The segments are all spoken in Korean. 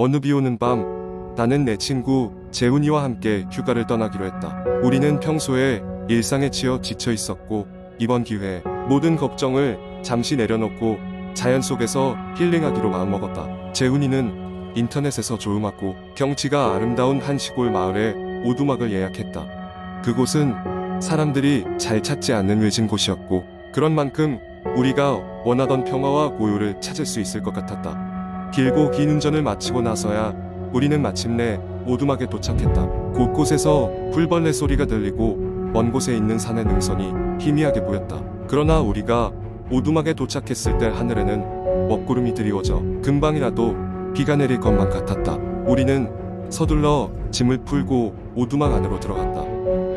어느 비 오는 밤, 나는 내 친구 재훈이와 함께 휴가를 떠나기로 했다. 우리는 평소에 일상에 지쳐 있었고, 이번 기회에 모든 걱정을 잠시 내려놓고 자연 속에서 힐링하기로 마음먹었다. 재훈이는 인터넷에서 조용하고 경치가 아름다운 한 시골 마을에 오두막을 예약했다. 그곳은 사람들이 잘 찾지 않는 외진 곳이었고, 그런 만큼 우리가 원하던 평화와 고요를 찾을 수 있을 것 같았다. 길고 긴 운전을 마치고 나서야 우리는 마침내 오두막에 도착했다. 곳곳에서 풀벌레 소리가 들리고 먼 곳에 있는 산의 능선이 희미하게 보였다. 그러나 우리가 오두막에 도착했을 때 하늘에는 먹구름이 드리워져 금방이라도 비가 내릴 것만 같았다. 우리는 서둘러 짐을 풀고 오두막 안으로 들어갔다.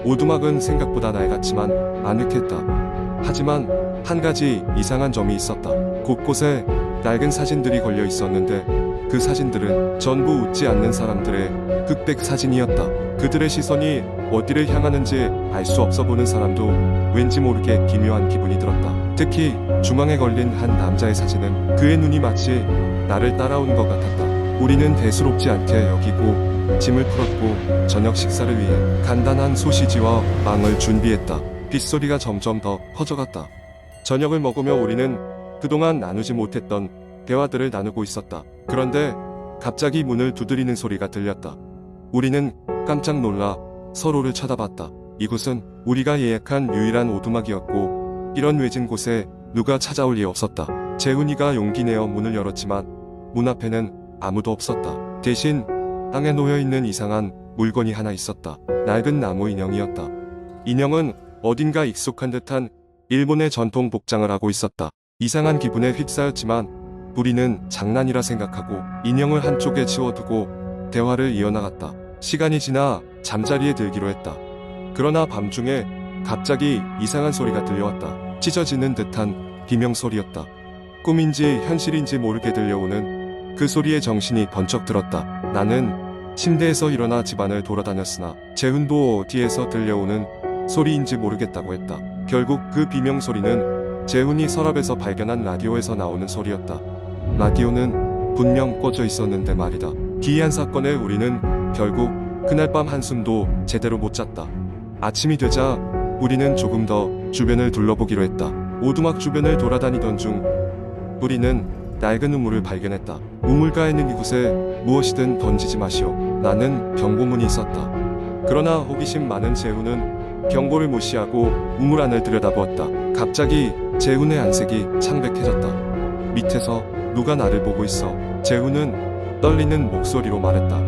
오두막은 생각보다 낡았지만 아늑했다. 하지만 한 가지 이상한 점이 있었다. 곳곳에 낡은 사진들이 걸려 있었는데 그 사진들은 전부 웃지 않는 사람들의 흑백 사진이었다. 그들의 시선이 어디를 향하는지 알 수 없어 보는 사람도 왠지 모르게 기묘한 기분이 들었다. 특히 중앙에 걸린 한 남자의 사진은 그의 눈이 마치 나를 따라오는 것 같았다. 우리는 대수롭지 않게 여기고 짐을 풀었고 저녁 식사를 위해 간단한 소시지와 빵을 준비했다. 빗소리가 점점 더 커져갔다. 저녁을 먹으며 우리는 그동안 나누지 못했던 대화들을 나누고 있었다. 그런데 갑자기 문을 두드리는 소리가 들렸다. 우리는 깜짝 놀라 서로를 쳐다봤다. 이곳은 우리가 예약한 유일한 오두막이었고 이런 외진 곳에 누가 찾아올 리 없었다. 재훈이가 용기 내어 문을 열었지만 문 앞에는 아무도 없었다. 대신 땅에 놓여있는 이상한 물건이 하나 있었다. 낡은 나무 인형이었다. 인형은 어딘가 익숙한 듯한 일본의 전통 복장을 하고 있었다. 이상한 기분에 휩싸였지만 우리는 장난이라 생각하고 인형을 한쪽에 치워두고 대화를 이어나갔다. 시간이 지나 잠자리에 들기로 했다. 그러나 밤중에 갑자기 이상한 소리가 들려왔다. 찢어지는 듯한 비명소리였다. 꿈인지 현실인지 모르게 들려오는 그 소리에 정신이 번쩍 들었다. 나는 침대에서 일어나 집안을 돌아다녔으나 재훈도 뒤에서 들려오는 소리인지 모르겠다고 했다. 결국 그 비명소리는 재훈이 서랍에서 발견한 라디오에서 나오는 소리였다. 라디오는 분명 꺼져 있었는데 말이다. 기이한 사건에 우리는 결국 그날 밤 한숨도 제대로 못 잤다. 아침이 되자 우리는 조금 더 주변을 둘러보기로 했다. 오두막 주변을 돌아다니던 중 우리는 낡은 우물을 발견했다. 우물가에 있는 이곳에 무엇이든 던지지 마시오. 나는 경고문이 있었다. 그러나 호기심 많은 재훈은 경고를 무시하고 우물 안을 들여다보았다. 갑자기 재훈의 안색이 창백해졌다. 밑에서 누가 나를 보고 있어. 재훈은 떨리는 목소리로 말했다.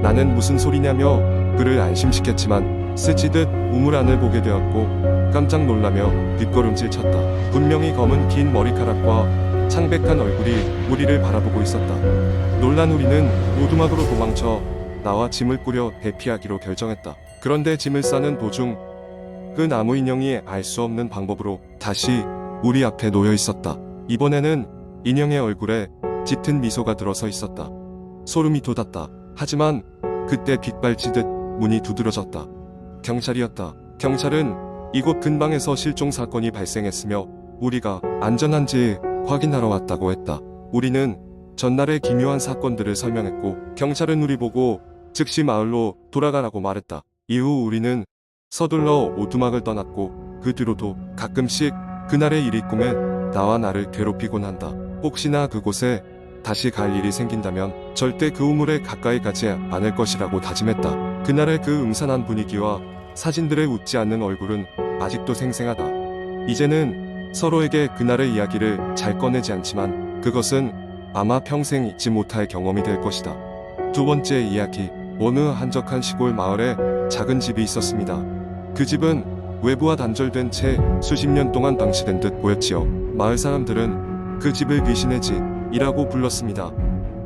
나는 무슨 소리냐며 그를 안심시켰지만 스치듯 우물 안을 보게 되었고 깜짝 놀라며 뒷걸음질 쳤다. 분명히 검은 긴 머리카락과 창백한 얼굴이 우리를 바라보고 있었다. 놀란 우리는 오두막으로 도망쳐 나와 짐을 꾸려 대피하기로 결정했다. 그런데 짐을 싸는 도중 그 나무 인형이 알 수 없는 방법으로 다시 우리 앞에 놓여 있었다. 이번에는 인형의 얼굴에 짙은 미소가 들어서 있었다. 소름이 돋았다. 하지만 그때 빗발치듯 문이 두드러졌다. 경찰이었다. 경찰은 이곳 근방에서 실종 사건이 발생했으며 우리가 안전한지 확인하러 왔다고 했다. 우리는 전날의 기묘한 사건들을 설명했고 경찰은 우리 보고 즉시 마을로 돌아가라고 말했다. 이후 우리는 서둘러 오두막을 떠났고 그 뒤로도 가끔씩 그날의 일이 꿈에 나와 나를 괴롭히곤 한다. 혹시나 그곳에 다시 갈 일이 생긴다면 절대 그 우물에 가까이 가지 않을 것이라고 다짐했다. 그날의 그 음산한 분위기와 사진들의 웃지 않는 얼굴은 아직도 생생하다. 이제는 서로에게 그날의 이야기를 잘 꺼내지 않지만 그것은 아마 평생 잊지 못할 경험이 될 것이다. 두 번째 이야기. 어느 한적한 시골 마을에 작은 집이 있었습니다. 그 집은 외부와 단절된 채 수십 년 동안 방치된 듯 보였지요. 마을 사람들은 그 집을 귀신의 집이라고 불렀습니다.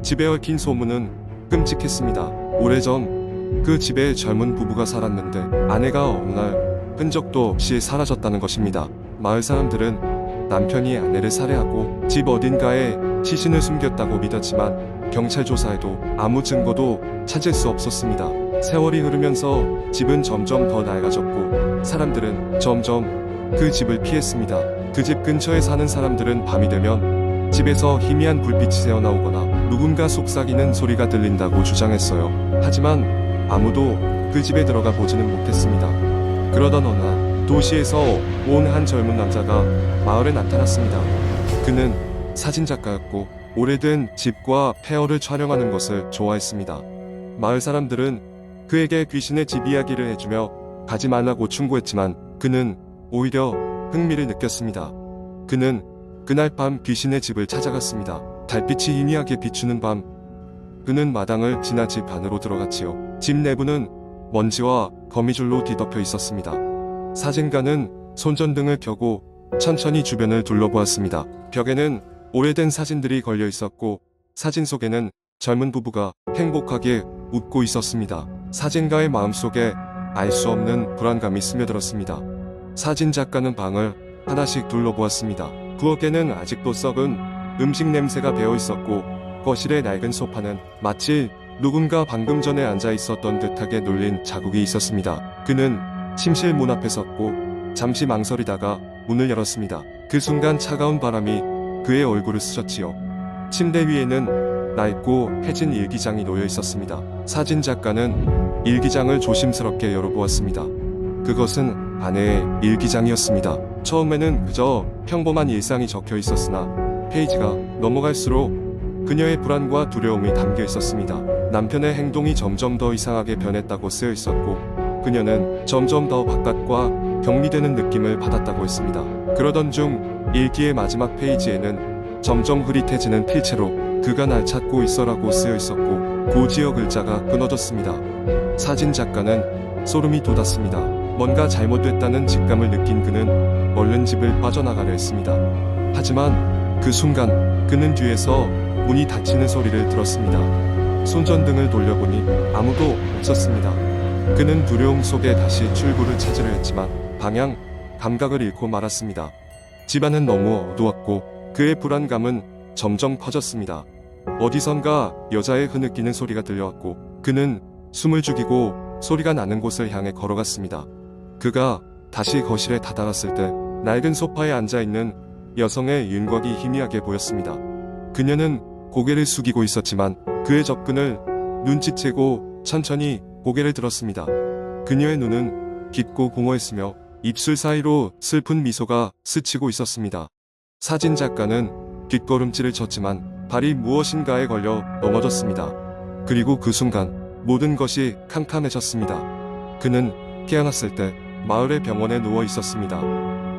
집에 얽힌 소문은 끔찍했습니다. 오래전 그 집에 젊은 부부가 살았는데 아내가 어느 날 흔적도 없이 사라졌다는 것입니다. 마을 사람들은 남편이 아내를 살해하고 집 어딘가에 시신을 숨겼다고 믿었지만 경찰 조사에도 아무 증거도 찾을 수 없었습니다. 세월이 흐르면서 집은 점점 더 낡아졌고 사람들은 점점 그 집을 피했습니다. 그 집 근처에 사는 사람들은 밤이 되면 집에서 희미한 불빛이 새어나오거나 누군가 속삭이는 소리가 들린다고 주장했어요. 하지만 아무도 그 집에 들어가 보지는 못했습니다. 그러던 어느 날 도시에서 온 한 젊은 남자가 마을에 나타났습니다. 그는 사진작가였고 오래된 집과 폐허를 촬영하는 것을 좋아했습니다. 마을 사람들은 그에게 귀신의 집 이야기를 해주며 가지 말라고 충고했지만 그는 오히려 흥미를 느꼈습니다. 그는 그날 밤 귀신의 집을 찾아갔습니다. 달빛이 희미하게 비추는 밤, 그는 마당을 지나 집 안으로 들어갔지요. 집 내부는 먼지와 거미줄로 뒤덮여 있었습니다. 사진가는 손전등을 켜고 천천히 주변을 둘러보았습니다. 벽에는 오래된 사진들이 걸려 있었고 사진 속에는 젊은 부부가 행복하게 웃고 있었습니다. 사진가의 마음속에 알 수 없는 불안감이 스며들었습니다. 사진 작가는 방을 하나씩 둘러보았습니다. 부엌에는 아직도 썩은 음식 냄새가 배어 있었고 거실의 낡은 소파는 마치 누군가 방금 전에 앉아 있었던 듯하게 눌린 자국이 있었습니다. 그는 침실 문 앞에 섰고 잠시 망설이다가 문을 열었습니다. 그 순간 차가운 바람이 그의 얼굴을 스쳤지요. 침대 위에는 낡고 해진 일기장이 놓여 있었습니다. 사진 작가는 일기장을 조심스럽게 열어보았습니다. 그것은 아내의 일기장이었습니다. 처음에는 그저 평범한 일상이 적혀 있었으나 페이지가 넘어갈수록 그녀의 불안과 두려움이 담겨 있었습니다. 남편의 행동이 점점 더 이상하게 변했다고 쓰여 있었고 그녀는 점점 더 바깥과 격리되는 느낌을 받았다고 했습니다. 그러던 중 일기의 마지막 페이지에는 점점 흐릿해지는 필체로 그가 날 찾고 있어라고 쓰여 있었고 고지어 글자가 끊어졌습니다. 사진 작가는 소름이 돋았습니다. 뭔가 잘못됐다는 직감을 느낀 그는 얼른 집을 빠져나가려 했습니다. 하지만 그 순간 그는 뒤에서 문이 닫히는 소리를 들었습니다. 손전등을 돌려보니 아무도 없었습니다. 그는 두려움 속에 다시 출구를 찾으려 했지만 방향, 감각을 잃고 말았습니다. 집안은 너무 어두웠고 그의 불안감은 점점 커졌습니다. 어디선가 여자의 흐느끼는 소리가 들려왔고 그는 숨을 죽이고 소리가 나는 곳을 향해 걸어갔습니다. 그가 다시 거실에 다다랐을 때 낡은 소파에 앉아있는 여성의 윤곽이 희미하게 보였습니다. 그녀는 고개를 숙이고 있었지만 그의 접근을 눈치채고 천천히 고개를 들었습니다. 그녀의 눈은 깊고 공허했으며 입술 사이로 슬픈 미소가 스치고 있었습니다. 사진 작가는 뒷걸음질을 쳤지만 발이 무엇인가에 걸려 넘어졌습니다. 그리고 그 순간 모든 것이 캄캄해졌습니다. 그는 깨어났을 때 마을의 병원에 누워 있었습니다.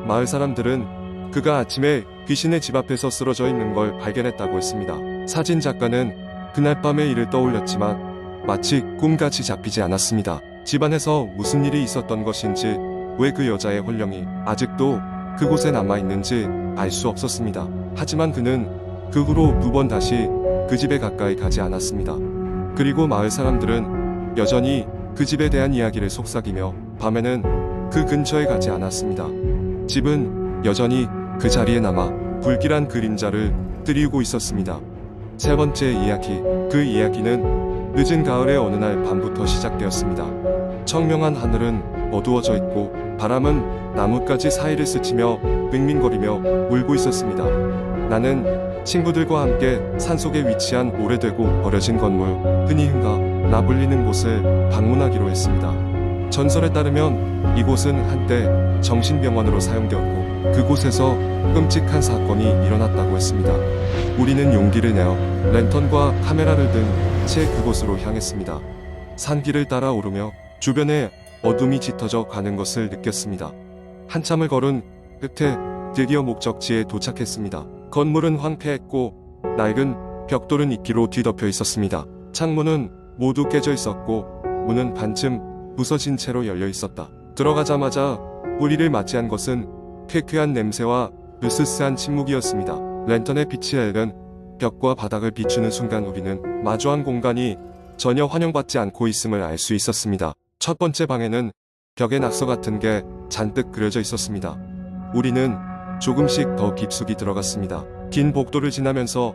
마을 사람들은 그가 아침에 귀신의 집 앞에서 쓰러져 있는 걸 발견했다고 했습니다. 사진 작가는 그날 밤의 일을 떠올렸지만 마치 꿈같이 잡히지 않았습니다. 집안에서 무슨 일이 있었던 것인지 왜 그 여자의 혼령이 아직도 그곳에 남아있는지 알 수 없었습니다. 하지만 그는 그 후로 2번 다시 그 집에 가까이 가지 않았습니다. 그리고 마을 사람들은 여전히 그 집에 대한 이야기를 속삭이며 밤에는 그 근처에 가지 않았습니다. 집은 여전히 그 자리에 남아 불길한 그림자를 띠우고 있었습니다. 세 번째 이야기, 그 이야기는 늦은 가을의 어느 날 밤부터 시작되었습니다. 청명한 하늘은 어두워져 있고 바람은 나뭇가지 사이를 스치며 윙윙거리며 울고 있었습니다. 나는 친구들과 함께 산속에 위치한 오래되고 버려진 건물, 흔히 흥가 불리는 곳을 방문하기로 했습니다. 전설에 따르면 이곳은 한때 정신병원으로 사용되었고 그곳에서 끔찍한 사건이 일어났다고 했습니다. 우리는 용기를 내어 랜턴과 카메라를 든 채 그곳으로 향했습니다. 산길을 따라 오르며 주변에 어둠이 짙어져 가는 것을 느꼈습니다. 한참을 걸은 끝에 드디어 목적지에 도착했습니다. 건물은 황폐했고 낡은 벽돌은 이끼로 뒤덮여 있었습니다. 창문은 모두 깨져 있었고 문은 반쯤 부서진 채로 열려 있었다. 들어가자마자 우리를 맞이한 것은 쾌쾌한 냄새와 으스스한 침묵이었습니다. 랜턴의 빛이 밝은 벽과 바닥을 비추는 순간 우리는 마주한 공간이 전혀 환영받지 않고 있음을 알 수 있었습니다. 첫 번째 방에는 벽에 낙서 같은 게 잔뜩 그려져 있었습니다. 우리는 조금씩 더 깊숙이 들어갔습니다. 긴 복도를 지나면서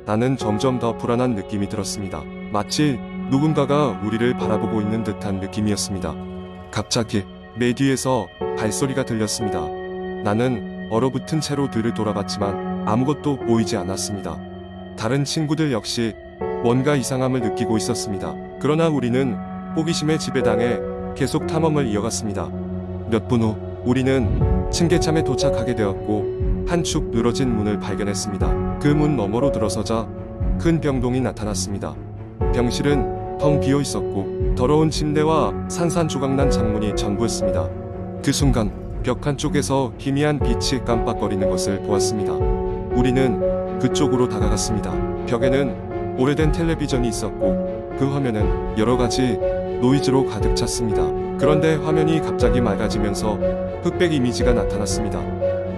나는 점점 더 불안한 느낌이 들었습니다. 마치 누군가가 우리를 바라보고 있는 듯한 느낌이었습니다. 갑자기 내 뒤에서 발소리가 들렸습니다. 나는 얼어붙은 채로 뒤를 돌아봤지만 아무것도 보이지 않았습니다. 다른 친구들 역시 뭔가 이상함을 느끼고 있었습니다. 그러나 우리는 호기심에 지배당해 계속 탐험을 이어갔습니다. 몇 분 후 우리는 층계참에 도착하게 되었고 한 축 늘어진 문을 발견했습니다. 그 문 너머로 들어서자 큰 병동이 나타났습니다. 병실은 텅 비어 있었고 더러운 침대와 산산조각난 창문이 전부였습니다. 그 순간 벽 한쪽에서 희미한 빛이 깜빡거리는 것을 보았습니다. 우리는 그쪽으로 다가갔습니다. 벽에는 오래된 텔레비전이 있었고 그 화면은 여러 가지 노이즈로 가득 찼습니다. 그런데 화면이 갑자기 맑아지면서 흑백 이미지가 나타났습니다.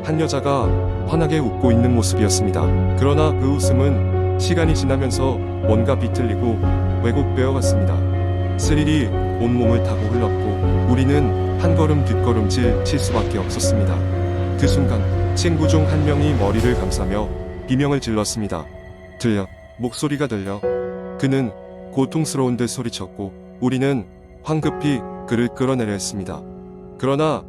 한 여자가 환하게 웃고 있는 모습이었습니다. 그러나 그 웃음은 시간이 지나면서 뭔가 비틀리고 왜곡되어 갔습니다. 스릴이 온몸을 타고 흘렀고 우리는 한 걸음 뒷걸음질 칠 수밖에 없었습니다. 그 순간 친구 중 한 명이 머리를 감싸며 비명을 질렀습니다. 들려. 목소리가 들려. 그는 고통스러운 듯 소리쳤고 우리는 황급히 그를 끌어내려 했습니다. 그러나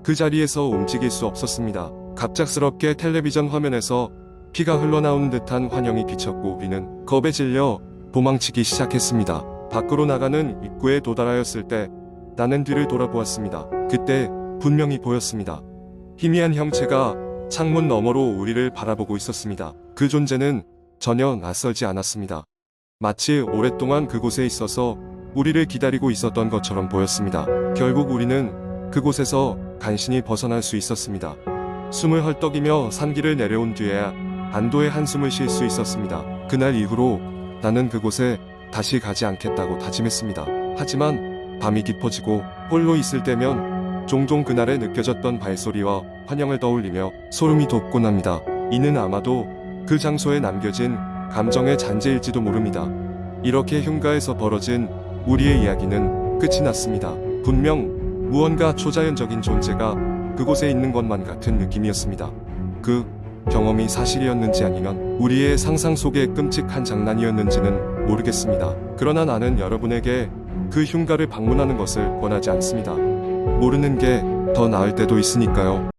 그 자리에서 움직일 수 없었습니다. 갑작스럽게 텔레비전 화면에서 피가 흘러나오는 듯한 환영이 비쳤고 우리는 겁에 질려 도망치기 시작했습니다. 밖으로 나가는 입구에 도달하였을 때 나는 뒤를 돌아보았습니다. 그때 분명히 보였습니다. 희미한 형체가 창문 너머로 우리를 바라보고 있었습니다. 그 존재는 전혀 낯설지 않았습니다. 마치 오랫동안 그곳에 있어서 우리를 기다리고 있었던 것처럼 보였습니다. 결국 우리는 그곳에서 간신히 벗어날 수 있었습니다. 숨을 헐떡이며 산길을 내려온 뒤에야 안도의 한숨을 쉴 수 있었습니다. 그날 이후로 나는 그곳에 다시 가지 않겠다고 다짐했습니다. 하지만 밤이 깊어지고 홀로 있을 때면 종종 그날에 느껴졌던 발소리와 환영을 떠올리며 소름이 돋곤 합니다. 이는 아마도 그 장소에 남겨진 감정의 잔재일지도 모릅니다. 이렇게 흉가에서 벌어진 우리의 이야기는 끝이 났습니다. 분명 무언가 초자연적인 존재가 그곳에 있는 것만 같은 느낌이었습니다. 그 경험이 사실이었는지 아니면 우리의 상상 속의 끔찍한 장난이었는지는 모르겠습니다. 그러나 나는 여러분에게 그 흉가를 방문하는 것을 권하지 않습니다. 모르는 게 더 나을 때도 있으니까요.